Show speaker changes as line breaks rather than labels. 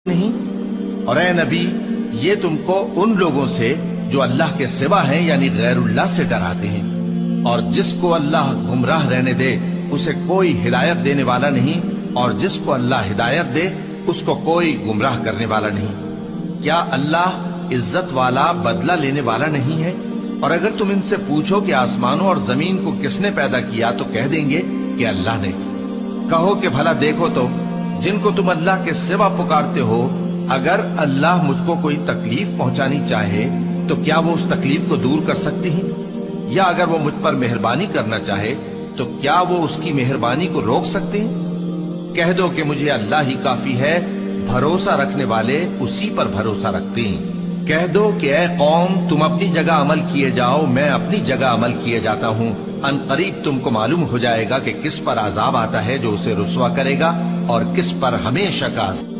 نہیں؟ اور اے نبی، یہ تم کو ان لوگوں سے جو اللہ کے سوا ہیں یعنی غیر اللہ سے ڈراتے ہیں، اور جس کو اللہ گمراہ رہنے دے اسے کوئی ہدایت دینے والا نہیں، اور جس کو اللہ ہدایت دے اس کو کوئی گمراہ کرنے والا نہیں۔ کیا اللہ عزت والا بدلہ لینے والا نہیں ہے؟ اور اگر تم ان سے پوچھو کہ آسمانوں اور زمین کو کس نے پیدا کیا تو کہہ دیں گے کہ اللہ نے۔ کہو کہ بھلا دیکھو تو جن کو تم اللہ کے سوا پکارتے ہو، اگر اللہ مجھ کو کوئی تکلیف پہنچانی چاہے تو کیا وہ اس تکلیف کو دور کر سکتے ہیں؟ یا اگر وہ مجھ پر مہربانی کرنا چاہے تو کیا وہ اس کی مہربانی کو روک سکتے ہیں؟ کہہ دو کہ مجھے اللہ ہی کافی ہے، بھروسہ رکھنے والے اسی پر بھروسہ رکھتے ہیں۔ کہہ دو کہ اے قوم، تم اپنی جگہ عمل کیے جاؤ، میں اپنی جگہ عمل کیے جاتا ہوں، ان قریب تم کو معلوم ہو جائے گا کہ کس پر عذاب آتا ہے جو اسے رسوا کرے گا اور کس پر ہمیشہ کا عذاب۔